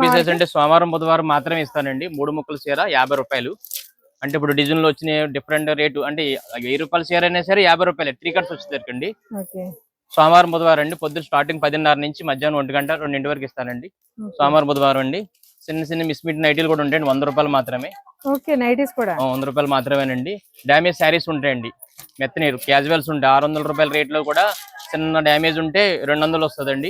Pieces అంటే సోమవారం బుధవారం మాత్రమే ఇస్తానండి. 3 ముక్కల చీర 50 రూపాయలు. అంటే ఇప్పుడు డిజైన్ లో వచ్చిన డిఫరెంట్ రేటు అంటే 1000 రూపాయల చీర అయినా సరే 50 రూపాయలు 3 కట్స్ వచ్చేసరికండి. సోమవారం బుధవారం అండి. పొద్దున స్టార్టింగ్ 10:30 నుంచి మధ్యాహ్నం 1 గంట 2 వరకు ఇస్తానండి. సోమవారం బుధవారం అండి. చిన్న మిస్మిట్ నైటీలు కూడా ఉంటాయండి. 100 రూపాయలు మాత్రమే. నైటీస్ కూడా 100 రూపాయలు మాత్రమేనండి. డ్యామేజ్ శారీస్ ఉంటాయండి. మెత్తనీరు క్యాజువల్స్ ఉంటాయి. 600 రూపాయల రేట్ లో కూడా చిన్న డ్యామేజ్ ఉంటే 200 వస్తుందండి.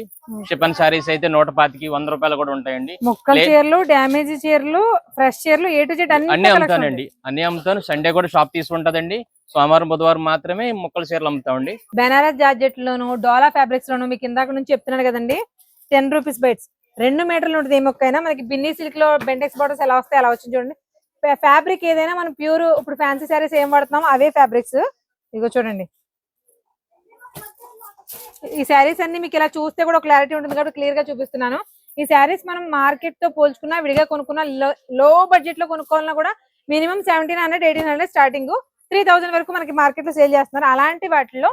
షిఫన్ శారీస్ అయితే 125 100 రూపాయలు కూడా ఉంటాయండి. ముక్కల చీరలు, డ్యామేజ్ చీరలు, ఫ్రెష్ చీరలు ఏ టు జెడ్ అన్ని అమ్ముతానండి. అన్ని అమ్ముతాను. సండే కూడా షాప్ తీసుకుంటదండి. సోమవారం బుధవారం మాత్రమే ముక్కల చీరలు అమ్ముతామండి. బెనారస్ జార్జెట్ లోను, డోలా ఫ్యాబ్రిక్స్ లోను మీకు ఇందాక నుంచి చెప్తున్నాను కదండి. 10 రూపీస్ బైట్స్ 2 మీటర్లు ఉంటుంది. ఏ మొక్కైనా మనకి బిన్నీ సిల్క్ లో బెంటెక్స్ బార్డర్స్ ఎలా వస్తాయి అలా వచ్చింది చూడండి. ఫ్యాబ్రిక్ ఏదైనా మనం ప్యూర్ ఇప్పుడు ఫ్యాన్సీ శారీస్ ఏం వాడుతున్నామో అవే ఫ్యాబ్రిక్స్. ఇగో చూడండి, ఈ శారీస్ అన్ని మీకు ఇలా చూస్తే కూడా క్లారిటీ ఉంటుంది కాబట్టి క్లియర్ గా చూపిస్తున్నాను. ఈ శారీస్ మనం మార్కెట్ తో పోల్చుకున్నా, విడిగా కొనుక్కున్నా, లో బడ్జెట్ లో కొనుక్కోవాలన్నా కూడా మినిమం 1700 1800 స్టార్టింగ్ 3000 వరకు మనకి మార్కెట్ లో సేల్ చేస్తున్నారు. అలాంటి వాటిలో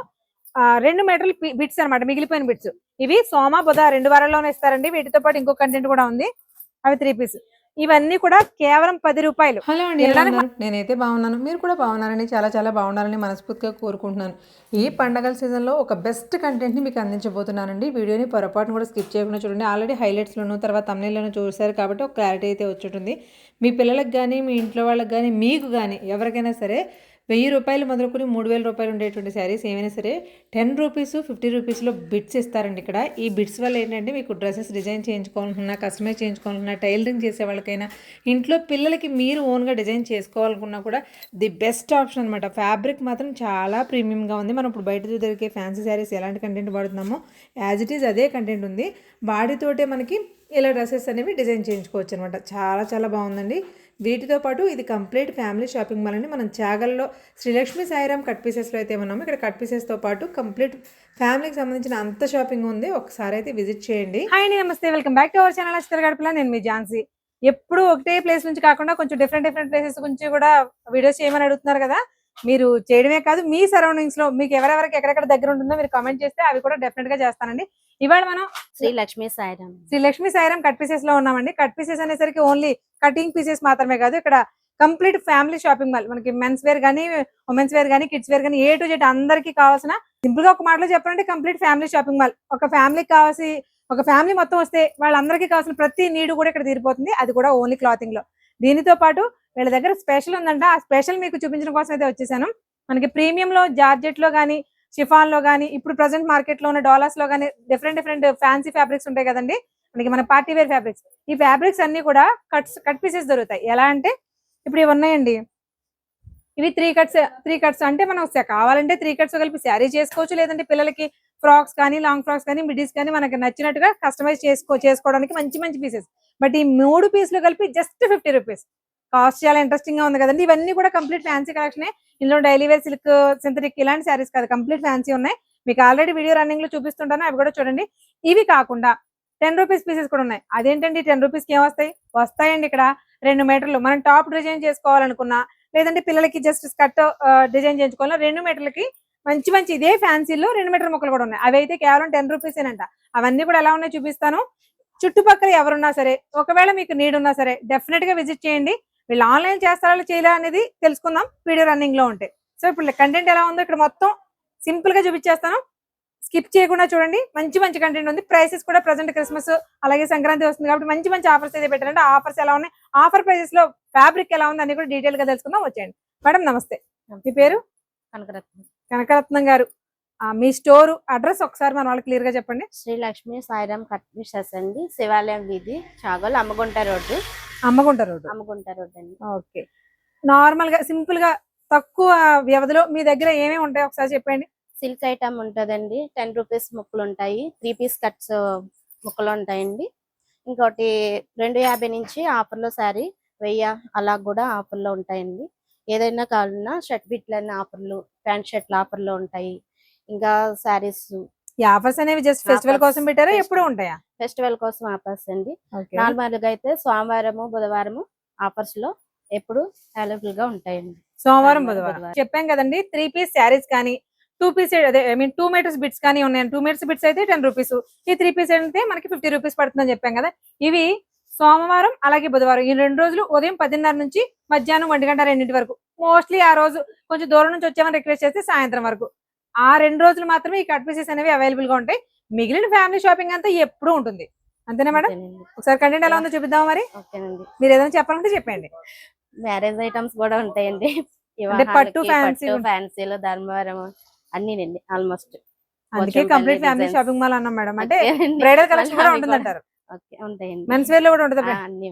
2 మీటర్ల బిట్స్ అనమాట, మిగిలిపోయిన బిట్స్. ఇవి సోమ బుధ 2 వారాల్లోనే ఇస్తారండి. వీటితో పాటు ఇంకో కంటెంట్ కూడా ఉంది. అవి 3 పీస్. ఇవన్నీ కూడా కేవలం 10 రూపాయలు. హలో అండి, నేనైతే బాగున్నాను. మీరు కూడా బాగున్నారని, చాలా చాలా బాగున్నారని మనస్ఫూర్తిగా కోరుకుంటున్నాను. ఈ పండగల సీజన్లో ఒక బెస్ట్ కంటెంట్ని మీకు అందించబోతున్నానండి. వీడియోని పొరపాటును కూడా స్కిప్ చేయకుండా చూడండి. ఆల్రెడీ హైలైట్స్లోను తర్వాత thumbnailలోనూ చూశారు కాబట్టి ఒక క్లారిటీ అయితే వచ్చేటుంది. మీ పిల్లలకు కానీ, మీ ఇంట్లో వాళ్ళకి కానీ, మీకు కానీ ఎవరికైనా సరే 1000 రూపాయలు మొదలుకొని 3000 రూపాయలు ఉండేటువంటి శారీస్ ఏమైనా సరే 10 రూపీస్ 50 రూపీస్లో బిట్స్ ఇస్తారండి ఇక్కడ. ఈ బిట్స్ వల్ల ఏంటంటే మీకు డ్రెస్సెస్ డిజైన్ చేయించుకోవాలనుకున్నా, కస్టమైజ్ చేయించుకోవాలనుకున్నా, టైలరింగ్ చేసే వాళ్ళకైనా, ఇంట్లో పిల్లలకి మీరు ఓన్గా డిజైన్ చేసుకోవాలనుకున్నా కూడా ది బెస్ట్ ఆప్షన్ అనమాట. ఫ్యాబ్రిక్ మాత్రం చాలా ప్రీమియంగా ఉంది. మనం ఇప్పుడు బయట దొరికే ఫ్యాన్సీ శారీస్ ఎలాంటి కంటెంట్ వాడుతున్నామో యాజ్ ఇట్ ఈజ్ అదే కంటెంట్ ఉంది. వాటితోటే మనకి ఇలా డ్రెస్సెస్ అనేవి డిజైన్ చేయించుకోవచ్చు అనమాట. చాలా చాలా బాగుందండి. వీటితో పాటు ఇది కంప్లీట్ ఫ్యామిలీ షాపింగ్ మాల్ అండి. మనం చాగల్లో శ్రీలక్ష్మి సాయిరామ్ కట్ పీసెస్లో అయితే ఉన్నాము. ఇక్కడ కట్ పీసెస్తో పాటు కంప్లీట్ ఫ్యామిలీకి సంబంధించిన అంత షాపింగ్ ఉంది. ఒకసారి అయితే విజిట్ చేయండి. హాయ్ అండి, నమస్తే, welcome back to our channel Akshara Gadapala. నేను మీ ఝాన్సీ. ఎప్పుడు ఒకటే ప్లేస్ నుంచి కాకుండా కొంచెం డిఫరెంట్ ప్లేసెస్ గురించి కూడా వీడియోస్ చేయమని అడుగుతున్నారు కదా. మీరు చేయడమే కాదు, మీ సరౌండింగ్స్ లో మీకు ఎవరెవరికి ఎక్కడెక్కడ దగ్గర ఉంటుందో మీరు కామెంట్ చేస్తే అవి కూడా డెఫినెట్ గా చేస్తానండి. ఇవాళ మనం శ్రీలక్ష్మి సాయిరామ్ కట్ పీసెస్ లో ఉన్నామండి. కట్ పీసెస్ అనేసరికి ఓన్లీ కటింగ్ పీసెస్ మాత్రమే కాదు, ఇక్కడ కంప్లీట్ ఫ్యామిలీ షాపింగ్ మాల్. మనకి మెన్స్ వేర్ గానీ, ఉమెన్స్ వేర్ గానీ, కిడ్స్ వేర్ గానీ, ఏ టు జెడ్ అందరికి కావాల్సిన, సింపుల్ గా ఒక మాటలో చెప్పాలంటే కంప్లీట్ ఫ్యామిలీ షాపింగ్ మాల్. ఒక ఫ్యామిలీకి కావాల్సి, ఒక ఫ్యామిలీ మొత్తం వస్తే వాళ్ళందరికీ కావాల్సిన ప్రతి నీడు కూడా ఇక్కడ తీరిపోతుంది. అది కూడా ఓన్లీ క్లాతింగ్ లో. దీనితో పాటు వీళ్ళ దగ్గర స్పెషల్ ఉందంట. ఆ స్పెషల్ మీకు చూపించడం కోసం అయితే వచ్చేసాను. మనకి ప్రీమియం లో, జార్జెట్ లో గానీ, షిఫాన్ లో గానీ, ఇప్పుడు ప్రజెంట్ మార్కెట్ లో ఉన్న డాలర్స్ లో గానీ డిఫరెంట్ ఫ్యాన్సీ ఫ్యాబ్రిక్స్ ఉంటాయి కదండి. మనకి మన పార్టీ వేర్ ఫ్యాబ్రిక్స్. ఈ ఫ్యాబ్రిక్స్ అన్ని కూడా కట్ పీసెస్ దొరుకుతాయి. ఎలా అంటే ఇప్పుడు ఇవి ఉన్నాయండి. ఇవి 3 కట్స్ అంటే మనం కావాలంటే 3 కట్స్ కలిపి శారీ చేసుకోవచ్చు. లేదంటే పిల్లలకి ఫ్రాక్స్ కానీ, లాంగ్ ఫ్రాక్స్ కానీ, మిడీస్ కానీ మనకి నచ్చినట్టుగా కస్టమైజ్ చేసుకోవడానికి మంచి పీసెస్. బట్ ఈ 3 పీసులు కలిపి జస్ట్ 50 రూపీస్. కాస్ట్ చాలా ఇంట్రెస్టింగ్ గా ఉంది కదండి. ఇవన్నీ కూడా కంప్లీట్ ఫ్యాన్సీ కలెక్షన్. ఇందులో డైలీ వేర్, సిల్క్, సింథటిక్ ఇలాంటి శారీస్ కాదు, కంప్లీట్ ఫ్యాన్సీ ఉన్నాయి. మీకు ఆల్రెడీ వీడియో రన్నింగ్ లో చూపిస్తుంటాను, అవి కూడా చూడండి. ఇవి కాకుండా 10 రూపీస్ పీసెస్ కూడా ఉన్నాయి. అదేంటండి 10 రూపీస్ కి ఏం వస్తాయండి ఇక్కడ 2 మీటర్లు. మనం టాప్ డిజైన్ చేసుకోవాలనుకున్నా, లేదంటే పిల్లలకి జస్ట్ స్కర్ట్ డిజైన్ చేయించుకోవాలన్నా 2 మీటర్లకి మంచి ఇదే ఫ్యాన్సీలో 2 మీటర్ మొక్కలు కూడా ఉన్నాయి. అవి అయితే కేవలం 10 రూపీస్ ఏనంట. అవన్నీ కూడా ఎలా ఉన్నాయో చూపిస్తాను. చుట్టుపక్కల ఎవరున్నా సరే, ఒకవేళ మీకు నీడ్ ఉన్నా సరే డెఫినెట్ గా విజిట్ చేయండి. వీళ్ళు ఆన్లైన్ చేస్తారా చేయలే అనేది తెలుసుకుందాం వీడియో రన్నింగ్ లో ఉంటే. సో ఇప్పుడు కంటెంట్ ఎలా ఉందో ఇక్కడ మొత్తం సింపుల్ గా చూపించేస్తాను. స్కిప్ చేయకుండా చూడండి. మంచి కంటెంట్ ఉంది. ప్రైసెస్ కూడా ప్రజెంట్ క్రిస్మస్ అలాగే సంక్రాంతి వస్తుంది కాబట్టి మంచి ఆఫర్స్ అయితే పెట్టారంటే ఆఫర్స్ ఎలా ఉన్నాయి, ఆఫర్ ప్రైసెస్ లో ఫ్యాబ్రిక్ ఎలా ఉంది అని కూడా డీటెయిల్ గా తెలుసుకుందాం. వచ్చేయండి. మేడం నమస్తే, మీ పేరు? కనకరత్నం గారు. మీ స్టోర్ అడ్రస్ ఒకసారి మన వాళ్ళు క్లియర్ గా చెప్పండి. శ్రీలక్ష్మి సాయిరామ్ కట్ పీసెస్ అండి, శివాలయం వీధి, చాగల్, అమ్మగుంట రోడ్డు అండి. ఓకే. నార్మల్ గా సింపుల్ గా తక్కువ వ్యవధిలో మీ దగ్గర ఏమేమి ఉంటాయి ఒకసారి చెప్పండి. సిల్క్ ఐటమ్ ఉంటదండి, 10 రూపీస్ ముక్కలు ఉంటాయి. 3 పీస్ కట్స్ ముక్కలు ఉంటాయండి. ఇంకోటి 250 నుంచి ఆఫర్లో శారీ 1000 అలా కూడా ఆఫర్లో ఉంటాయండి. ఏదైనా కావాలన్నా షర్ట్ బిట్లన్నీ ఆఫర్లు, ప్యాంట్ షర్ట్లు ఆఫర్లో ఉంటాయి. ఇంకా శారీస్ ఈ ఆఫర్స్ అనేవి జస్ట్ ఫెస్టివల్ కోసం పెట్టారా, ఎప్పుడు ఉంటాయా? ఫెస్టివల్ కోసం ఆఫర్స్ అండి. నార్మల్ గా అయితే సోమవారము బుధవారము ఆఫర్స్ లో ఎప్పుడు అవైలబుల్ గా ఉంటాయండి. సోమవారం బుధవారం చెప్పాం కదండి. 3 పీస్ శారీస్ కానీ, 2 పీస్ అదే ఐ మీన్ 2 మీటర్స్ బిట్స్ కానీ ఉన్నాయి. 2 మీటర్స్ బిట్స్ అయితే 10 రూపీస్. ఈ 3 పీస్ అయితే మనకి 50 రూపీస్ పడుతుందని చెప్పాం కదా. ఇవి సోమవారం అలాగే బుధవారం ఈ 2 రోజులు ఉదయం 10:30 నుంచి మధ్యాహ్నం 1:02 వరకు. మోస్ట్లీ ఆ రోజు కొంచెం దూరం నుంచి వచ్చామని రిక్వెస్ట్ చేస్తే సాయంత్రం వరకు. ఆ 2 రోజులు మాత్రమే ఈ కట్ పీసెస్ అనేవి అవైలబుల్ గా ఉంటాయి. మిగిలిన ఫ్యామిలీ షాపింగ్ అంతా ఎప్పుడూ ఉంటుంది. అంతేనా మేడం? ఒకసారి కంటెంట్ ఎలా ఉందో చూపిద్దామా మరి? ఓకేనండి. మీరు ఏదైనా చెప్పాలంటే చెప్పండి. మ్యారేజ్ ఐటమ్స్ కూడా ఉంటాయండి. అంటే పట్టు ఫ్యాన్సీలు ధర్మవరం అన్నీనండి ఆల్మోస్ట్. అందుకే కంప్లీట్ ఫ్యామిలీ షాపింగ్ మాల్ అన్నాం మేడం. అంటే బ్రైడల్ కలెక్షన్ కూడా ఉంటుంది అంటారు. ఉంటాయండి. మెన్స్ వేర్ లో కూడా ఉంటుంది. అన్ని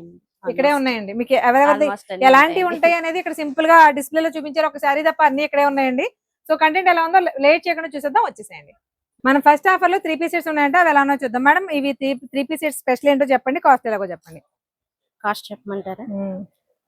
ఇక్కడే ఉన్నాయండి. మీకు అవైలబుల్ ఎలాంటివి ఉంటాయి అనేది ఇక్కడ సింపుల్ గా డిస్ప్లే లో చూపించారు. ఒక శారీ తప్ప అన్ని ఇక్కడే ఉన్నాయండి. సో కంటెంట్ ఎలా ఉందో లేట్ చేయకుండా చూసేద్దాం, వచ్చేసేయండి. మనం ఫస్ట్ ఆఫర్ లో 3 పీసెస్ ఉన్నాయంటే అవి ఎలానో చూద్దాం మేడం. ఇవి 3 పీసెస్ స్పెషల్ ఏంటో చెప్పండి, కాస్ట్ ఎలాగో చెప్పండి. కాస్ట్ చెప్పమంటారా?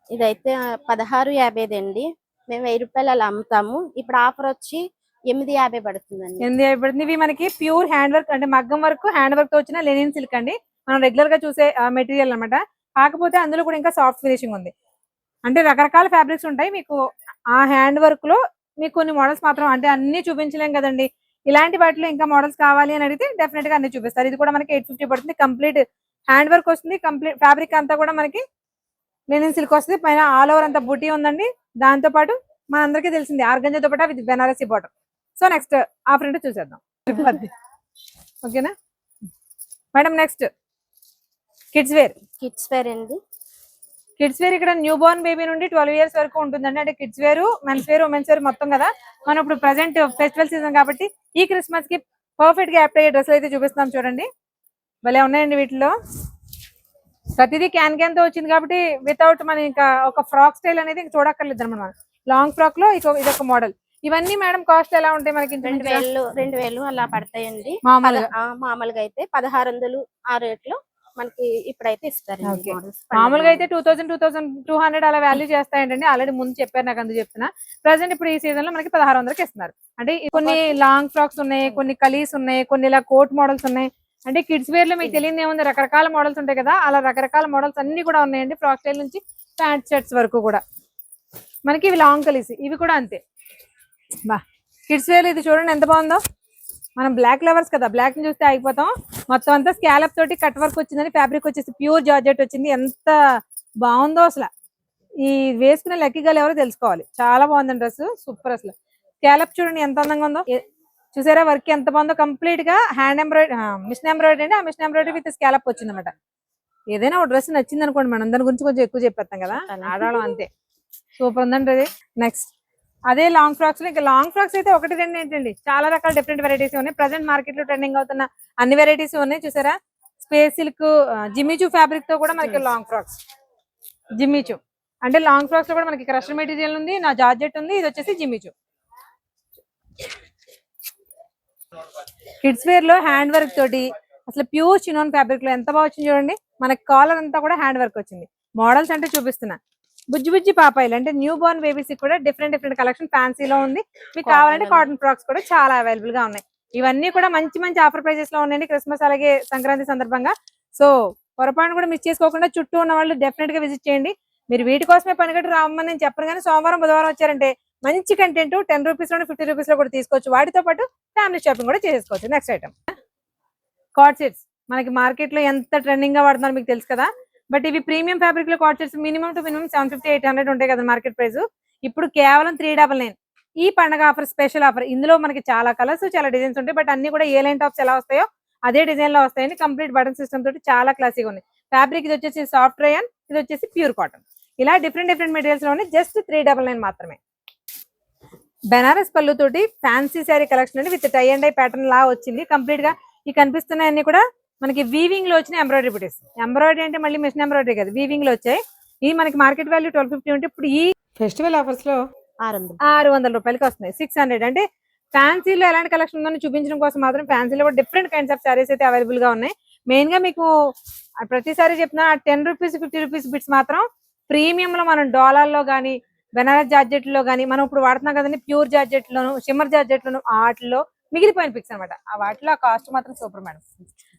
ఇదైతే 16.50 అండి. మేము 1000 రూపాయలు అలా అమ్ముతాము. ఇప్పుడు ఆఫర్ వచ్చి 8.50 పడుతుందండి. 8.50 పడుతుంది. ఇవి మనకి ప్యూర్ హ్యాండ్ వర్క్ అంటే మగ్గం వర్క్ హ్యాండ్ వర్క్ తో వచ్చిన లెనిన్ సిల్క్ అండి. మనం రెగ్యులర్ గా చూసే మెటీరియల్ అన్నమాట. కాకపోతే అందులో కూడా ఇంకా సాఫ్ట్ ఫినిషింగ్ ఉంది. అంటే రకరకాల ఫ్యాబ్రిక్స్ ఉంటాయి మీకు. ఆ హ్యాండ్ వర్క్ లో మీకు కొన్ని మోడల్స్ మాత్రం అంటే అన్ని చూపించలేం కదండి. ఇలాంటి వాటిలో ఇంకా మోడల్స్ కావాలి అని అడిగితే డెఫినెట్ గా అన్ని చూపిస్తారు. ఇది కూడా మనకి 850 పడుతుంది. కంప్లీట్ హ్యాండ్ వర్క్ వస్తుంది. కంప్లీట్ ఫ్యాబ్రిక్ అంతా కూడా మనకి లెనిన్ సిల్క్ వస్తుంది. పైన ఆల్ ఓవర్ అంతా బూటీ ఉందండి. దాంతో పాటు మనందరికీ తెలిసింది ఆర్గంజాతో పాటు with Banarasi border. So next offer ఏంటో చూసేద్దాం. ఓకేనా మేడం? నెక్స్ట్ కిడ్స్ వేర్ అండి. కిడ్స్ వేర్ ఇక్కడ న్యూ బోర్న్ బేబీ నుండి 12 ఇయర్స్ వరకు ఉంటుందండి. అంటే kids wear, men's wear, women's wear మొత్తం కదా. మనం ఇప్పుడు ప్రెసెంట్ ఫెస్టివల్ సీజన్ కాబట్టి ఈ క్రిస్మస్ కి పర్ఫెక్ట్ గా యాప్ట్ అయ్యే డ్రెస్సులు అయితే చూపిస్తున్నాం. చూడండి భలే ఉన్నాయండి. వీటిలో ప్రతిదీ క్యాన్ తో వచ్చింది కాబట్టి వితౌట్ మన ఇంకా ఒక ఫ్రాక్ స్టైల్ అనేది చూడక్కర్లేదు అనమాట. లాంగ్ ఫ్రాక్ లో ఇదొక మోడల్. ఇవన్నీ మేడం కాస్ట్ ఎలా ఉంటాయి మనకి? 2000 అలా పడతాయండి. మామూలుగా అయితే 1600 ఆ రేట్ లో మనకి ఇప్పుడైతే ఇస్తారు. మామూలుగా అయితే 2200 అలా వాల్యూ చేస్తాయండి. ఆల్రెడీ ముందు చెప్పారు, నాకు అందుకు చెప్తున్నా. ప్రెసెంట్ ఇప్పుడు ఈ సీజన్ లో మనకి 1600కి ఇస్తున్నారు. అంటే కొన్ని లాంగ్ ఫ్రాక్స్ ఉన్నాయి, కొన్ని కలీస్ ఉన్నాయి, కొన్ని ఇలా కోట్ మోడల్స్ ఉన్నాయి. అంటే కిడ్స్ వేర్ లో మీకు తెలియదు ఏముంది, రకరకాల మోడల్స్ ఉంటాయి కదా. అలా రకరకాల మోడల్స్ అన్ని కూడా ఉన్నాయండి. ఫ్రాక్ స్టైల్ నుంచి ప్యాంట్ షర్ట్స్ వరకు కూడా మనకి. ఇవి లాంగ్ కలీస్, ఇవి కూడా అంతే. బా కిడ్స్ వేర్ ఇది చూడండి ఎంత బాగుందో. మనం బ్లాక్ లవర్స్ కదా, బ్లాక్ ని చూస్తే ఆగిపోతాం. మొత్తం అంతా స్కాలప్ తోటి కట్ వర్క్ వచ్చిందని. ఫ్యాబ్రిక్ వచ్చేసి ప్యూర్ జార్జెట్ వచ్చింది. ఎంత బాగుందో అసలు. ఈ వేసుకునే లక్కీగా ఎవరో తెలుసుకోవాలి. చాలా బాగుందండి డ్రెస్, సూపర్. అసలు స్కాలప్ చూడండి ఎంత అందంగా ఉందో. చూసారా వర్క్ ఎంత బాగుందో. కంప్లీట్ గా హ్యాండ్ ఎంబ్రాయిడరీ, మిషన్ ఎంబ్రాయిడరీ అండి. ఆ మిషన్ ఎంబ్రాయిడరీ విత్ స్కాలప్ వచ్చింది అనమాట. ఏదైనా ఒక డ్రెస్ నచ్చింది అనుకోండి మనం దాని గురించి కొంచెం ఎక్కువ చెప్పేస్తాం కదా, ఆడవాళ్ళం అంతే. సూపర్ ఉందండి అది. నెక్స్ట్ అదే లాంగ్ ఫ్రాక్స్ లో ఇంకా లాంగ్ ఫ్రాక్స్ అయితే 1, 2 ఏంటండి, చాలా రకాల డిఫరెంట్ వెరైటీస్ ఉన్నాయి. ప్రెసెంట్ మార్కెట్ లో ట్రెండింగ్ అవుతున్న అన్ని వెరైటీస్ ఉన్నాయి. చూసారా స్పేస్ సిల్క్, జిమ్మిచూ ఫ్యాబ్రిక్ తో కూడా మనకి లాంగ్ ఫ్రాక్స్. జిమ్మిచూ అంటే లాంగ్ ఫ్రాక్స్ లో కూడా మనకి క్రషర్ మెటీరియల్ ఉంది, నా జార్జెట్ ఉంది. ఇది వచ్చేసి జిమ్మిచూ. కిడ్స్ వేర్ లో హ్యాండ్ వర్క్ తోటి అసలు ప్యూర్ చినాన్ ఫ్యాబ్రిక్ లో ఎంత బాగా వచ్చింది చూడండి. మనకి కాలర్ అంతా కూడా హ్యాండ్ వర్క్ వచ్చింది. మోడల్స్ అంటే చూపిస్తున్నా. బుజ్జి పాపాయిలు అంటే న్యూ బోర్న్ బేబీస్ కూడా డిఫరెంట్ కలెక్షన్ ఫ్యాన్సీలో ఉంది. మీకు కావాలంటే కాటన్ ఫ్రాక్స్ కూడా చాలా అవైలబుల్ గా ఉన్నాయి. ఇవన్నీ కూడా మంచి ఆఫర్ ప్రైజెస్ లో ఉన్నాయండి. క్రిస్మస్ అలాగే సంక్రాంతి సందర్భంగా. సో పొరపాటు కూడా మిస్ చేసుకోకుండా చుట్టూ ఉన్న వాళ్ళు డెఫినెట్ గా విజిట్ చేయండి. మీరు వీటి కోసమే పనిగట్టు రావమని నేను చెప్పను, కానీ సోమవారం బుధవారం వచ్చారంటే మంచి కంటెంట్ 10 రూపీస్ లో 50 రూపీస్ లో కూడా తీసుకోవచ్చు. వాటితో పాటు ఫ్యామిలీ షాపింగ్ కూడా చేసుకోవచ్చు. Next item card sets. మనకి మార్కెట్ లో ఎంత ట్రెండింగ్ గా వాడుతున్నారు మీకు తెలుసు కదా. బట్ ఇవి ప్రీమియం ఫ్యాబ్రిక్ లో కార్డ్ సెట్స్ మినిమం 750-800 ఉంటాయి కదా మార్కెట్ ప్రైస్. ఇప్పుడు కేవలం 399. ఈ పండగ ఆఫర్ స్పెషల్ ఆఫర్. ఇందులో మనకి చాలా కలర్స్, చాలా డిజైన్స్ ఉంటాయి. బట్ అన్ని కూడా ఏ లైన్ టాప్స్ ఎలా వస్తాయో అదే డిజైన్ లో వస్తాయండి. కంప్లీట్ బటన్ సిస్టమ్ తోటి చాలా క్లాసీగా ఉన్నాయి. ఫ్యాబ్రిక్ ఇది వచ్చేసి సాఫ్ట్ రేయన్, ఇది వచ్చేసి ప్యూర్ కాటన్. ఇలా డిఫరెంట్ మెటీరియల్స్ లోనే జస్ట్ 399 మాత్రమే. బెనారస్ పళ్ళు తోటి ఫ్యాన్సీ శారీ కలెక్షన్ అండి. With tie and dye pattern లా వచ్చింది. కంప్లీట్ గా ఈ కనిపిస్తున్నాయన్ని కూడా మనకి వీవింగ్ లో వచ్చిన ఎంబ్రాయిడరీ బుటీస్. ఎంబ్రాయిడరీ అంటే మళ్ళీ మిషన్ ఎంబ్రాయిడరీ కదా, వీవింగ్ లో వచ్చాయి. ఈ మనకి మార్కెట్ వాల్యూ 1250 ఉంటే ఇప్పుడు ఈ ఫెస్టివల్ ఆఫర్స్ లో 600 రూపాయలకి వస్తున్నాయి. 600 అంటే ఫ్యాన్సీలో ఎలాంటి కలెక్షన్ ఉందని చూపించడం కోసం మాత్రం ఫ్యాన్సీలో కూడా డిఫరెంట్ కైండ్స్ ఆఫ్ శారీస్ అయితే అవైలబుల్ గా ఉన్నాయి. మెయిన్ గా మీకు ప్రతిసారి చెప్తున్నా 10 రూపీస్ 50 రూపీస్ బిట్స్ మాత్రం ప్రీమియం లో మనం డాలర్లో గానీ బెనారస్ జార్జెట్ లో గానీ మనం ఇప్పుడు వాడుతున్నాం కదండి ప్యూర్ జార్జెట్ లోను షిమ్మర్ జార్జెట్ లోను వాటిలో మిగిలిపోయిన పిక్స్ అనమాట. ఆ వాటిలో ఆ కాస్ట్ మాత్రం సూపర్ మేడం.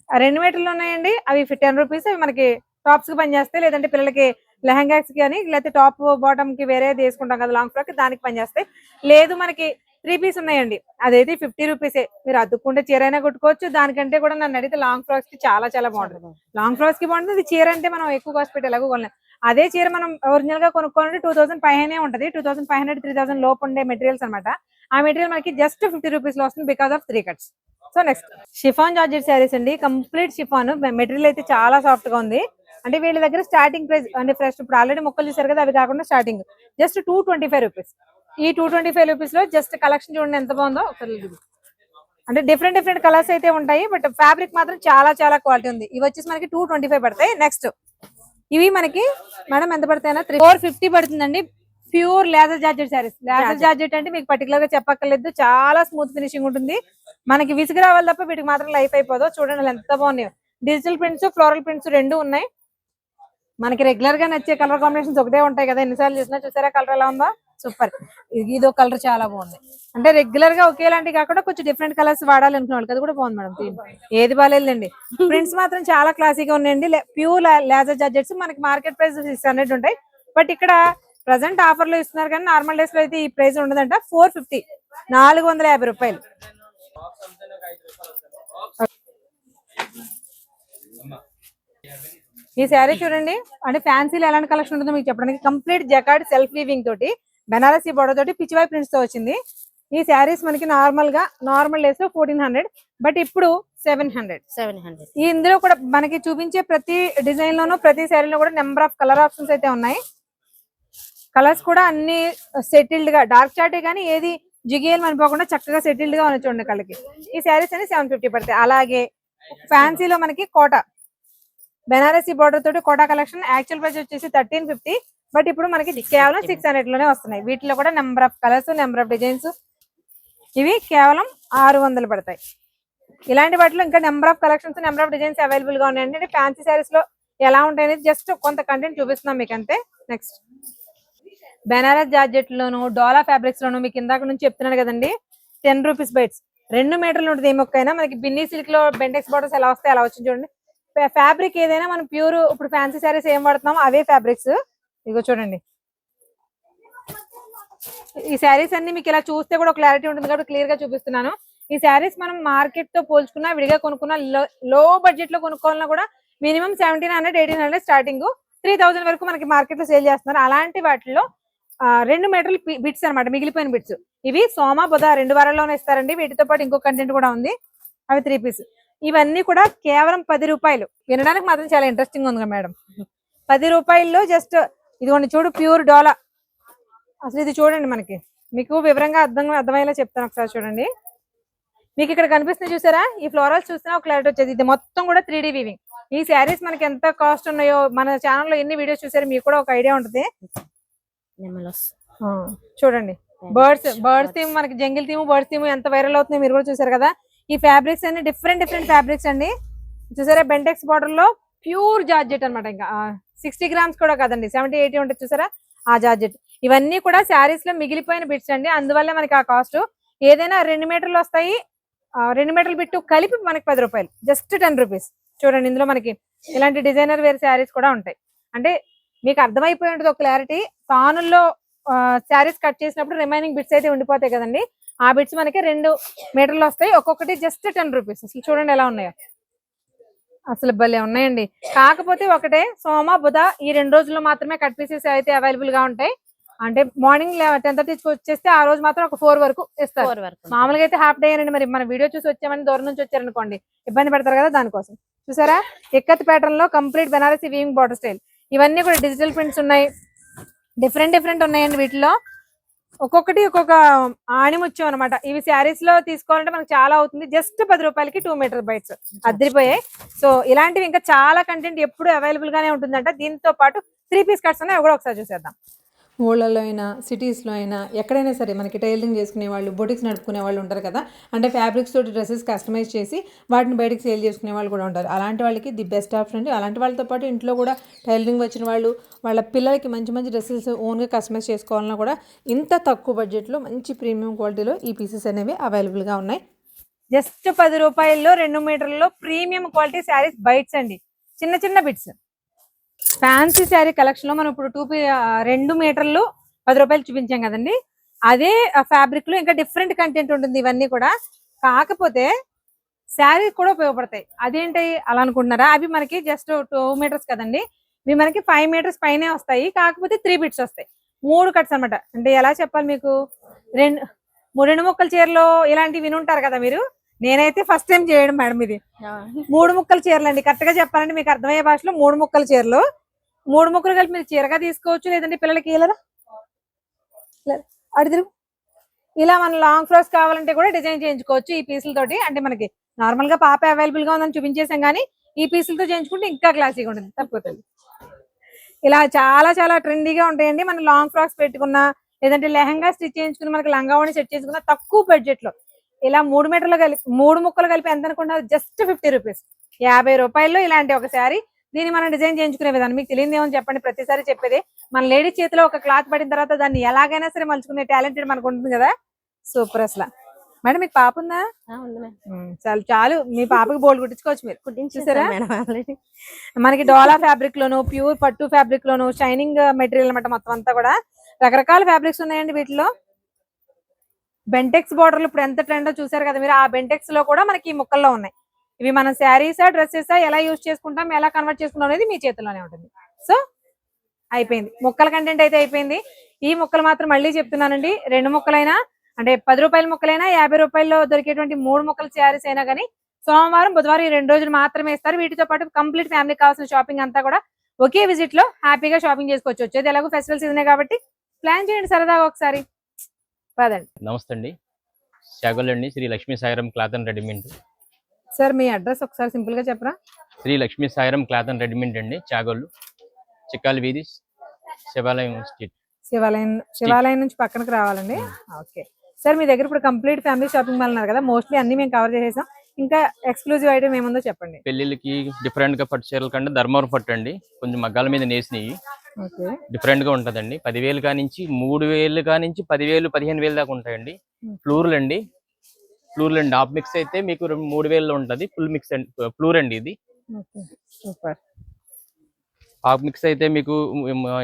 2 మీటర్లు ఉన్నాయండి. అవి 10 రూపీస్. అవి మనకి టాప్స్ కి పనిచేస్తాయి, లేదంటే పిల్లలకి లెహంగాస్ కి కానీ లేకపోతే టాప్ బాటమ్ కి వేరే తీసుకుంటాం కదా లాంగ్ ఫ్రాక్, దానికి పనిచేస్తాయి. లేదు మనకి 3 పీస్ ఉన్నాయండి. అదైతే 50 రూపీసే. మీరు అద్దుకుంటే చీర అయినా కొట్టుకోవచ్చు. దానికంటే కూడా నన్ను అడిగితే లాంగ్ ఫ్రాక్స్ కి చాలా చాలా బాగుంటుంది. లాంగ్ ఫ్రాక్స్ కి బాగుంటుంది. చీర అంటే మనం ఎక్కువ కాస్ట్ పెట్టి ఎలాగో కొనలేం. అదే చీర మనం ఒరిజినల్ గా కొనుక్కోవాలంటే 2000 పైనే ఉంటది. 2500 3000 లోపు ఉండే మెటీరియల్స్ అనమాట. ఆ మెటీరియల్ మనకి జస్ట్ 50 రూపీస్ లో వస్తుంది because of 3 cuts. So next chiffon georgette saris అండి. కంప్లీట్ షిఫాన్ మెటీరియల్ అయితే చాలా సాఫ్ట్ గా ఉంది. అంటే వీళ్ళ దగ్గర స్టార్టింగ్ ప్రైస్ అంటే ఫ్రెష్ ఇప్పుడు ఆల్రెడీ మొక్కలు చూసారు కదా, అవి కాకుండా స్టార్టింగ్ జస్ట్ 225 రూపీస్. ఈ 225 రూపీస్ లో జస్ట్ కలెక్షన్ చూడండి ఎంత బాగుందో ఒకసారి. అంటే డిఫరెంట్ కలర్స్ అయితే ఉంటాయి, బట్ ఫ్యాబ్రిక్ మాత్రం చాలా చాలా క్వాలిటీ ఉంది. ఇవి వచ్చేసి మనకి 225 పడతాయి. నెక్స్ట్ ఇవి మనకి మేడం ఎంత పడతాయన్నా 450 పడుతుందండి. Pure leather georgette saris. Leather georgette అంటే మీకు పర్టికులర్ గా చెప్పక్కర్లేదు, చాలా స్మూత్ ఫినిషింగ్ ఉంటుంది. మనకి విసుగు రావాలి తప్ప వీటికి మాత్రం లైఫ్ అయిపోదు. చూడండి ఎంత బాగున్నాయి. డిజిటల్ ప్రింట్స్ ఫ్లోరల్ ప్రింట్స్ రెండు ఉన్నాయి. మనకి రెగ్యులర్ గా నచ్చే కలర్ కాంబినేషన్స్ ఒకటే ఉంటాయి కదా, ఎన్నిసార్లు చూసినా. చూసారా కలర్ ఎలా ఉందో, సూపర్. ఇదో కలర్ చాలా బాగుంది. అంటే రెగ్యులర్ గా ఒకేలాంటి కాకుండా కొంచెం డిఫరెంట్ కలర్స్ వాడాలి అనుకునే వాళ్ళకి అది కూడా బాగుంది మేడం. ఏది బాగాలేదండి. ప్రింట్స్ మాత్రం చాలా క్లాసీగా ఉన్నాయండి. ప్యూర్ లేజర్ జార్జెట్స్ మనకి మార్కెట్ ప్రైస్ 600 ఉంటాయి. బట్ ఇక్కడ ప్రెసెంట్ ఆఫర్ లో ఇస్తున్నారు కానీ నార్మల్ డేస్ లో అయితే ఈ ప్రైస్ ఉండదంట. 450 450 రూపాయలు. ఈ శారీ చూడండి. అంటే ఫ్యాన్సీలో ఎలాంటి కలెక్షన్ ఉంటుందో మీకు చెప్పడానికి. కంప్లీట్ జకార్డ్ సెల్ఫ్ వీవింగ్ తోటి బెనారసీ బోర్డర్ తోటి పిచ్చివాయి ప్రింట్స్ తో వచ్చింది. ఈ శారీస్ మనకి నార్మల్ డేస్ లో 1400, బట్ ఇప్పుడు 700. ఇందులో కూడా మనకి చూపించే ప్రతి డిజైన్ లోనూ ప్రతి శారీలో కూడా నెంబర్ ఆఫ్ కలర్ ఆప్షన్స్ అయితే ఉన్నాయి. కలర్స్ కూడా అన్ని సెటిల్డ్ గా డార్క్ చాటే కానీ ఏది జిగేల్ అనిపోకుండా చక్కగా సెటిల్డ్ గా ఉన్నాయి చూడండి కళ్ళకి. ఈ శారీస్ అన్ని 750 పడతాయి. అలాగే ఫ్యాన్సీలో మనకి కోట బెనారసీ బోర్డర్ తోటి కోటా కలెక్షన్ యాక్చువల్ ప్రైస్ వచ్చేసి 1350, బట్ ఇప్పుడు మనకి కేవలం 600 లోనే వస్తున్నాయి. వీటిలో కూడా number of colours number of designs. ఇవి కేవలం 600 పడతాయి. ఇలాంటి వాటిలో ఇంకా number of collections number of designs available గా ఉన్నాయండి. అంటే ఫ్యాన్సీ శారీస్ లో ఎలా ఉంటాయి అనేది జస్ట్ కొంత కంటెంట్ చూపిస్తున్నాం మీకు అంతే. నెక్స్ట్ బెనారస్ జార్జెట్ లోను డోలా ఫ్యాబ్రిక్స్ లోను మీకు ఇందాక నుంచి చెప్తున్నాడు కదండి 10 రూపీస్ బైట్స్. 2 మీటర్లు ఉంటుంది. ఏ మొక్కైనా మనకి బిన్నీ సిల్క్ లో బెంటెక్స్ బోర్డర్స్ ఎలా వస్తాయి అలా వచ్చింది చూడండి. ఫ్యాబ్రిక్ ఏదైనా మనం ప్యూర్ ఇప్పుడు ఫ్యాన్సీ శారీస్ ఏం వాడుతున్నామో అవే ఫ్యాబ్రిక్స్. ఇగో చూడండి. ఈ శారీస్ అన్ని మీకు ఇలా చూస్తే కూడా క్లారిటీ ఉంటుంది కాబట్టి క్లియర్ గా చూపిస్తున్నాను. ఈ శారీస్ మనం మార్కెట్ తో పోల్చుకున్నా విడిగా కొనుక్కున్నా లో బడ్జెట్ లో కొనుక్కోవాలన్నా కూడా మినిమం 1700 1800 స్టార్టింగ్ 3000 వరకు మనకి మార్కెట్ లో సేల్ చేస్తున్నారు. అలాంటి వాటిలో 2 మీటర్లు బిట్స్ అనమాట, మిగిలిపోయిన బిట్స్. ఇవి సోమ బుధ 2 వారాల్లోనే ఇస్తారండి. వీటితో పాటు ఇంకో కంటెంట్ కూడా ఉంది, అవి 3 పీస్. ఇవన్నీ కూడా కేవలం 10 రూపాయలు. వినడానికి మాత్రం చాలా ఇంట్రెస్టింగ్ ఉంది మేడం. 10 రూపాయల్లో జస్ట్ ఇదిగోండి చూడు, ప్యూర్ డోలా. అసలు ఇది చూడండి, మనకి మీకు వివరంగా అర్థమయ్యేలా చెప్తాను. ఒకసారి చూడండి. మీకు ఇక్కడ కనిపిస్తుంది చూసారా, ఈ ఫ్లోరల్స్ చూసినా ఒక క్లారిటీ వచ్చేది. ఇది మొత్తం కూడా 3D వీవింగ్. ఈ శారీస్ మనకి ఎంత కాస్ట్ ఉన్నాయో మన ఛానల్లో ఎన్ని వీడియోస్ చూసారో మీకు కూడా ఒక ఐడియా ఉంటుంది. చూడండి, బర్డ్స్ థీమ్, మనకి జంగిల్ థీమ్ బర్డ్స్ థీమ్ ఎంత వైరల్ అవుతుంది మీరు కూడా చూసారు కదా. ఈ ఫ్యాబ్రిక్స్ అన్ని డిఫరెంట్ ఫ్యాబ్రిక్స్ అండి. చూసారా, బెంటెక్స్ బార్డర్ లో ప్యూర్ జార్జెట్ అనమాట. ఇంకా 60 గ్రామ్స్ కూడా కాదండి, 70 80 ఉంటుంది చూసారా ఆ జార్జెట్. ఇవన్నీ కూడా శారీస్ లో మిగిలిపోయిన బిట్స్ అండి. అందువల్ల మనకి ఆ కాస్ట్. ఏదైనా 2 మీటర్లు వస్తాయి, 2 మీటర్లు బిట్టు కలిపి మనకి 10 రూపాయలు, జస్ట్ 10 రూపీస్. చూడండి, ఇందులో మనకి ఇలాంటి డిజైనర్ వేర్ శారీస్ కూడా ఉంటాయి. అంటే మీకు అర్థమైపోయి ఉంటుంది ఒక క్లారిటీ. తానుల్లో శారీస్ కట్ చేసినప్పుడు రిమైనింగ్ బిట్స్ అయితే ఉండిపోతాయి కదండి. ఆ బిట్స్ మనకి 2 మీటర్లు వస్తాయి, ఒక్కొక్కటి జస్ట్ 10 రూపీస్. అసలు చూడండి ఎలా ఉన్నాయో, అసలు భలే ఉన్నాయండి. కాకపోతే ఒకటే, సోమ బుధ ఈ 2 రోజుల్లో మాత్రమే కట్ పీసెస్ అయితే అవైలబుల్ గా ఉంటాయి. అంటే మార్నింగ్ 10:30 వచ్చేస్తే ఆ రోజు మాత్రం ఒక 4 వరకు ఇస్తారు. మామూలుగా అయితే హాఫ్ డే అండి. మరి మన వీడియో చూసి వచ్చామని దూరం నుంచి వచ్చారనుకోండి ఇబ్బంది పడతారు కదా, దానికోసం. చూసారా, ఇక్కత్ ప్యాటర్న్ లో complete Banarasi weaving border style. ఇవన్నీ కూడా డిజిటల్ ప్రింట్స్ ఉన్నాయి, డిఫరెంట్ ఉన్నాయండి. వీటిలో ఒక్కొక్కటి ఒక్కొక్క ఆణిముత్యం అనమాట. ఇవి శారీస్ లో తీసుకోవాలంటే మనకు చాలా అవుతుంది. జస్ట్ 10 రూపాయలకి 2 మీటర్ బైట్స్ అద్దరిపోయాయి. సో ఇలాంటివి ఇంకా చాలా కంటెంట్ ఎప్పుడు అవైలబుల్ గానే ఉంటుందంట. దీంతో పాటు 3 పీస్ కట్స్ ఉన్నాయి, అవి కూడా ఒకసారి చూసేద్దాం. ఊళ్ళలో అయినా సిటీస్లో అయినా ఎక్కడైనా సరే మనకి టైలరింగ్ చేసుకునే వాళ్ళు, బొటిక్స్ నడుపుకునే వాళ్ళు ఉంటారు కదా. అంటే ఫ్యాబ్రిక్స్ తోటి డ్రెస్సెస్ కస్టమైజ్ చేసి వాటిని బయటకు సేల్ చేసుకునే వాళ్ళు కూడా ఉంటారు. అలాంటి వాళ్ళకి ది బెస్ట్ ఆప్షన్ అండి. అలాంటి వాళ్ళతో పాటు ఇంట్లో కూడా టైలరింగ్ వచ్చిన వాళ్ళు వాళ్ళ పిల్లలకి మంచి డ్రెస్సెస్ ఓన్గా కస్టమైజ్ చేసుకోవాలన్నా కూడా ఇంత తక్కువ బడ్జెట్లో మంచి ప్రీమియం క్వాలిటీలో ఈ పీసెస్ అనేవి అవైలబుల్గా ఉన్నాయి. జస్ట్ 10 రూపాయల్లో 2 మీటర్లలో ప్రీమియం క్వాలిటీ శారీస్ బైట్స్ అండి, చిన్న బిట్స్. ఫ్యాన్సీ శారీ కలెక్షన్ లో మనం ఇప్పుడు 2 మీటర్లు 10 రూపాయలు చూపించాం కదండి. అదే ఫ్యాబ్రిక్ లో ఇంకా డిఫరెంట్ కంటెంట్ ఉంటుంది ఇవన్నీ కూడా. కాకపోతే శారీ కూడా ఉపయోగపడతాయి. అదేంటి అలా అనుకుంటున్నారా? అవి మనకి జస్ట్ 2 మీటర్స్ కదండి, ఇవి మనకి 5 మీటర్స్ పైనే వస్తాయి. కాకపోతే 3 బిట్స్ వస్తాయి, 3 కట్స్ అనమాట. అంటే ఎలా చెప్పాలి మీకు, రెండు ముక్కల చీరలో ఇలాంటివి వినుంటారు కదా మీరు. నేనైతే ఫస్ట్ టైం చేయడం మేడం ఇది. 3 ముక్కల చీరలు అండి, కరెక్ట్ గా చెప్పాలంటే మీకు అర్థమయ్యే భాషలో 3 ముక్కల చీరలు. 3 ముక్కలు కలిపి మీరు చీరగా తీసుకోవచ్చు, లేదంటే పిల్లలకి అడిగి ఇలా మన లాంగ్ ఫ్రాక్స్ కావాలంటే కూడా డిజైన్ చేయించుకోవచ్చు ఈ పీసులతోటి. అంటే మనకి నార్మల్ గా పాప అవైలబుల్ గా ఉందని చూపించేసాం, కానీ ఈ పీసులతో చేయించుకుంటే ఇంకా క్లాసీగా ఉంటుంది, తప్పుతుంది. ఇలా చాలా చాలా ట్రెండీగా ఉంటాయండి. మనం లాంగ్ ఫ్రాక్స్ పెట్టుకున్నా, లేదంటే లెహంగా స్టిచ్ చేయించుకుని మనకి లంగావణి సెట్ చేసుకున్నా తక్కువ బడ్జెట్ లో ఇలా 3 మీటర్లు కలిపి 3 ముక్కలు కలిపి ఎంత అనుకుంటున్నారు, జస్ట్ 50 రూపీస్, 50 రూపాయల్లో ఇలాంటి ఒక శారీ. దీన్ని మనం డిజైన్ చేయించుకునే విధానం మీకు తెలియదు ఏమని చెప్పండి, ప్రతిసారి చెప్పేది. మన లేడీ చేతిలో ఒక క్లాత్ పడిన తర్వాత దాన్ని ఎలాగైనా సరే మలుచుకునే టాలెంటెడ్ మనకు ఉంటుంది కదా. సూపర్ అసలు. మేడం మీకు పాప ఉందా? చాలు చాలు, మీ పాపకి బోల్డ్ కుట్టించుకోవచ్చు మీరు. చూసారా, మనకి డోలా ఫ్యాబ్రిక్ లోను, ప్యూర్ పట్టు ఫ్యాబ్రిక్ లోను, షైనింగ్ మెటీరియల్ అనమాట. మొత్తం అంతా కూడా రకరకాల ఫ్యాబ్రిక్స్ ఉన్నాయండి వీటిలో. బెంటెక్స్ బోర్డర్లు ఇప్పుడు ఎంత ట్రెండో చూసారు కదా మీరు. ఆ బెంటెక్స్ లో కూడా మనకి ఈ ముక్కల్లో ఉన్నాయి. ఇవి మనం శారీసా డ్రెస్సెసా ఎలా యూజ్ చేసుకుంటాం, ఎలా కన్వర్ట్ చేసుకుంటాం అనేది మీ చేతిలోనే ఉంటుంది. సో అయిపోయింది, ముక్కల కంటెంట్ అయితే అయిపోయింది. ఈ ముక్కలు మాత్రం మళ్ళీ చెప్తున్నానండి, 2 ముక్కలైనా అంటే 10 రూపాయల ముక్కలైనా, 50 రూపాయల్లో దొరికేటువంటి 3 ముక్కల శారీస్ అయినా కానీ సోమవారం బుధవారం ఈ 2 రోజులు మాత్రమే ఇస్తారు. వీటితో పాటు కంప్లీట్ ఫ్యామిలీకి కావాల్సిన షాపింగ్ అంతా కూడా ఒకే విజిట్ లో హ్యాపీగా షాపింగ్ చేసుకోవచ్చు. వచ్చేది ఎలాగో ఫెస్టివల్ సీజనే కాబట్టి ప్లాన్ చేయండి సరదాగా ఒకసారి. పదండి. నమస్తే అండి, చాగోల్ అండి, Sri Lakshmi Sairam cloth and readymade. Sir మీ అడ్రస్ ఒకసారి సింపుల్ గా చెప్పరా? Sri Lakshmi Sairam cloth and readymade అండి, చాగోలు, చిక్కాల వీధి, శివాలయం స్ట్రీట్. శివాలయం నుంచి పక్కనకి రావాలండి. ఓకే సార్, మీ దగ్గర ఇప్పుడు కంప్లీట్ ఫ్యామిలీ షాపింగ్ మాల్ ఉన్నారు కదా, మోస్ట్లీ అన్ని మేము కవర్ చేసేసాం. ఇంకా ఎక్స్క్లూజివ్ ఐటమ్ ఏముందో చెప్పండి. పెళ్లిళ్ళకి డిఫరెంట్ గా పట్టు చీరల కంటే ధర్మవరం పట్టు అండి, కొంచెం మగ్గాల మీద నేసినవి, డిఫరెంట్ గా ఉంటదండి. 10,000 కానించి 3,000 కానించి 10,000 15,000 దాకా ఉంటాయండి. ఫ్లూర్లు అండి, హాఫ్ మిక్స్ అయితే మీకు 3,000లో ఉంటది. ఫుల్ మిక్స్ ఫ్లూర్ అండి ఇది. హాఫ్ మిక్స్ అయితే మీకు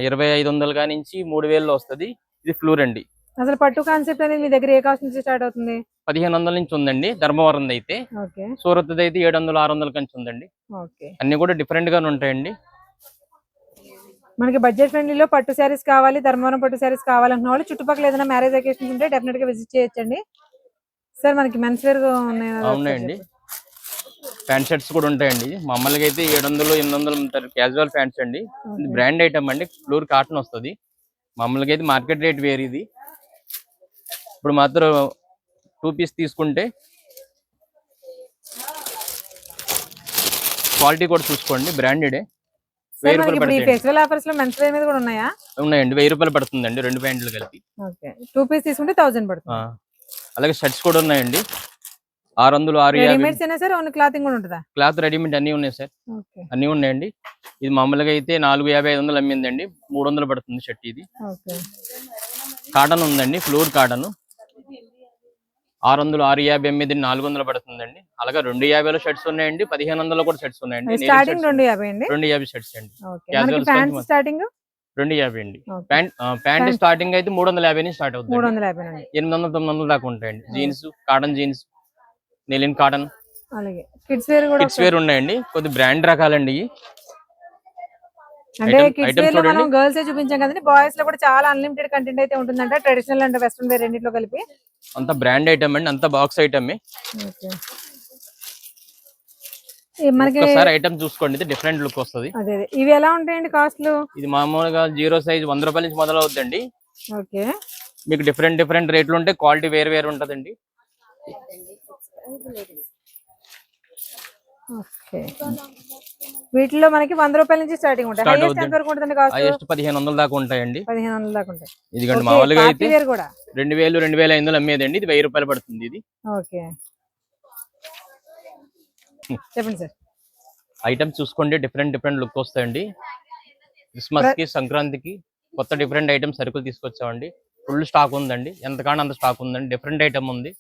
2,500 కానించి 3,000లో వస్తుంది. ఇది ఫ్లూర్ అండి. అసలు పట్టు కాన్సెప్ట్ అనేది మీ దగ్గర ఏ కాస్ట్ నుంచి స్టార్ట్ అవుతుంది? 1,500 నుంచి ఉందండి ధర్మవరం అయితే. సూరత్ అయితే 700 600 నుంచి ఉందండి. అన్ని కూడా డిఫరెంట్ గానే ఉంటాయండి. మనకి బడ్జెట్ ఫ్రెండ్లీలో పట్టు శారీస్ కావాలి, ధర్మవరం పట్టు శారీస్ కావాలనుకున్న వాళ్ళు చుట్టుపక్కల ఏదైనా మ్యారేజ్ అకేషన్స్ ఉంటే డెఫినెట్ గా విజిట్ చేయొచ్చండి. సార్ మనకి మెన్స్ వేర్ ఉన్నాయండి, ప్యాంట్ షర్ట్స్ కూడా ఉంటాయండి. మామూలుగా అయితే 700 800 ఉంటారు, క్యాజువల్ ప్యాంట్స్ అండి. ఇది బ్రాండ్ ఐటమ్ అండి, ప్యూర్ కాటన్ వస్తుంది. మామూలుగా అయితే మార్కెట్ రేట్ వేరు ఇది. ఇప్పుడు మాత్రం 2 పీస్ తీసుకుంటే క్వాలిటీ కూడా చూసుకోండి, బ్రాండెడ్. 1000 రూపాయలు పడుతుంది. ఫెస్టివల్ ఆఫర్స్ లో మెన్స్ వేర్ మీద కూడా ఉన్నాయా? ఉన్నాయండి, 1000 రూపాయలు పడుతుందండి 2 ప్యాంట్లు కలిపి. 2 పీస్ తీసుకుంటే 1000 పడుతుంది. అలాగే షర్ట్స్ కూడా ఉన్నాయండి, 600 650. క్లాతింగ్ కూడా ఉంటుందా? క్లాత్ రెడీమేడ్ అన్ని ఉన్నాయి సార్, అన్ని ఉన్నాయండి. ఇది మామూలుగా అయితే 450 500 అమ్మిందండి, 300 పడుతుంది షర్ట్. ఇది కాటన్ ఉందండి, ఫ్లోర్ కాటన్ 600 650 అమ్మేది 400 పడుతుందండి. అలాగే 250లో షర్ట్స్ ఉన్నాయండి, 1500లో కూడా షర్ట్స్ ఉన్నాయండి. స్టార్టింగ్ 250 షర్ట్స్ అండి, స్టార్టింగ్ 250 అండి. ప్యాంట్ స్టార్టింగ్ అయితే 350 నుంచి స్టార్ట్ అవుతుంది, 800 900 దాకా ఉంటాయండి. జీన్స్, కాటన్ జీన్స్, నెలిన్ కాటన్, కిడ్స్ వేర్ ఉన్నాయండి. కొద్ది బ్రాండ్ రకాలండి. అంటే కిడ్స్ వేర్ లో మనం గర్ల్స్ చూపించాం కదండి, బాయ్స్ లో కూడా చాలా అన్లిమిటెడ్ కంటెంట్ అయితే ఉంటుందంట, ట్రెడిషనల్ అండ్ వెస్ట్రన్ వేర్ రెండిట్లో కలిపి. అంత బ్రాండ్ ఐటమ్ అండి, అంత బాక్స్ ఐటమ్. మనకి ఐటమ్ చూసుకోండి, ఇది డిఫరెంట్ లుక్ వస్తుంది. ఇవి ఎలా ఉంటాయండి కాస్ట్లు? ఇది మామూలుగా 0 సైజ్ 100 రూపాయల నుంచి మొదలవుద్దండి. మీకు డిఫరెంట్ రేట్లు ఉంటాయి, క్వాలిటీ వేరు ఉంటదండి. వీటిలో మనకి 100 రూపాయల నుంచి స్టార్టింగ్ ఉంటాయి. హైయెస్ట్ 1500 దాకా ఉంటాయండి. 1500 దాకా ఉంటాయి. ఇదిగోండి మామూలుగా అయితే 2000 2500 అమ్మేదండి, ఇది 1000 రూపాయలు పడుతుంది. ఇది చెప్పండి సార్. ఐటమ్స్ చూసుకోండి, డిఫరెంట్ లుక్ వస్తాయండి. క్రిస్మస్ కి, సంక్రాంతికి కొత్త డిఫరెంట్ ఐటమ్స్ సరుకులు తీసుకొచ్చామండి. ఫుల్ స్టాక్ ఉందండి, ఎంతకాలం అంత స్టాక్ ఉందండి. డిఫరెంట్ ఐటమ్ ఉంది.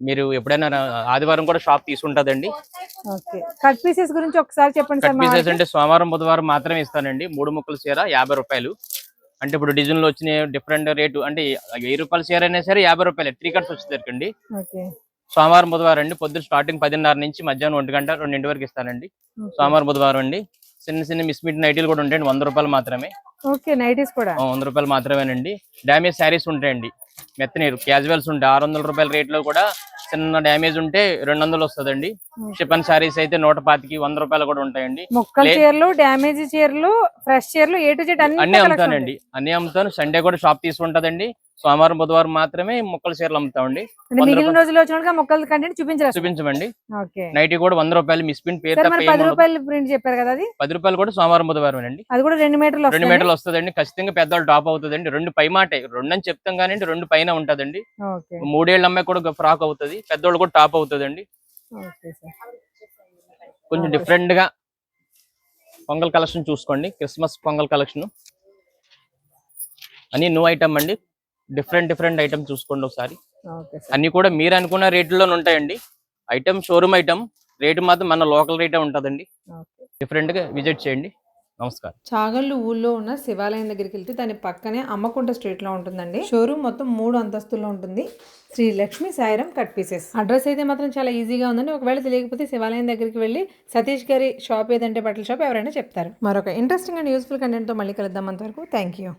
మీరు ఎప్పుడైనా ఆదివారం కూడా షాప్ తీసుకుంటదండి. కట్ పీసెస్ గురించి ఒకసారి చెప్పండి. కట్ పీసెస్ అంటే సోమవారం బుధవారం మాత్రమే ఇస్తానండి. 3 ముక్కల చీర 50 రూపాయలు. అంటే ఇప్పుడు డిజైన్ లో వచ్చిన డిఫరెంట్ రేటు అంటే 1000 రూపాయల చీర అయినా సరే 50 రూపాయలు 3 కట్స్ వచ్చేసరికండి. ఓకే. సోమవారం బుధవారం అండి పొద్దున్న స్టార్టింగ్ 10:30 నుంచి మధ్యాహ్నం 1 గంట 2 వరకు ఇస్తానండి. సోమవారం బుధవారం అండి. చిన్న మిస్మిట్ నైటీలు కూడా ఉంటాయండి, 100 రూపాయలు మాత్రమే. ఓకే, నైటీస్ కూడా 100 రూపాయలు మాత్రమేనండి. డ్యామేజ్ శారీస్ ఉంటాయండి, మెత్తనీరు క్యాజువల్స్ ఉంటాయి. 600 రూపాయల రేట్ లో కూడా చిన్న డ్యామేజ్ ఉంటే 200 వస్తుందండి. షిఫన్ శారీస్ అయితే 125, 100 రూపాయలు కూడా ఉంటాయండి. మొక్కల చీరలు, డ్యామేజ్ చీరలు, ఫ్రెష్ చీరలు, ఏ టు జెడ్ అన్ని అమ్ముతానండి, అన్ని అమ్ముతాను. సండే కూడా షాప్ తీసుకుంటదండి. సోమవారం బుధవారం మాత్రమే మొక్కల చీరలు అమ్ముతామండి. మిగిలిన రోజుల్లో వచ్చిన మొక్కల కంటెంట్ చూపించమండి. ఓకే. నైటీ కూడా 100 రూపాయలు, మిస్ ప్రింట్ పేరు తప్ప 10 రూపాయలు ప్రింట్ చెప్పారు కదా, అది 10 రూపాయలు కూడా సోమవారం బుధవారం అండి. అది కూడా 2 మీటర్లు 2 మీటర్లు వస్తుందండి. ఖచ్చితంగా పెద్దవాళ్ళు టాప్ అవుతుందండి. 2 పై మాటే, 2 అని చెప్తాం కానీ 2 పైన ఉంటదండి. 3 ఏళ్ళ అమ్మాయి కూడా ఫ్రాక్ అవుతుంది, పెద్దవాళ్ళు కూడా టాప్ అవుతుందండి. కొంచెం డిఫరెంట్ గా పొంగల్ కలెక్షన్ చూసుకోండి. క్రిస్మస్ పొంగల్ కలెక్షన్ అన్ని న్యూ ఐటమ్ అండి. డిఫరెంట్ ఐటమ్ చూసుకోండి ఒకసారి. అన్ని కూడా మీరు అనుకున్న రేట్లలో ఉంటాయండి. ఐటమ్ షోరూమ్ ఐటమ్, రేటు మాత్రం మన లోకల్ రేటే ఉంటుందండి. డిఫరెంట్ గా విజిట్ చేయండి. నమస్కారం. చాగళ్ళు ఊళ్ళో ఉన్న శివాలయం దగ్గరికి వెళ్తే దాని పక్కనే అమ్మకుంట స్ట్రీట్ లో ఉంటుందండి. షోరూమ్ మొత్తం 3 అంతస్తుల్లో ఉంటుంది. Sri Lakshmi Sairam cut pieces. Address అయితే మాత్రం చాలా ఈజీగా ఉందండి. ఒకవేళ తెలియకపోతే శివాలయం దగ్గరికి వెళ్ళి సతీష్ గారి షాప్ ఏదంటే బట్టల షాప్ ఎవరైనా చెప్తారు. మరొక ఇంట్రెస్టింగ్ అండ్ యూస్ఫుల్ కంటెంట్ తో మళ్ళీ కలుద్దాం. అంతవరకు థ్యాంక్ యూ.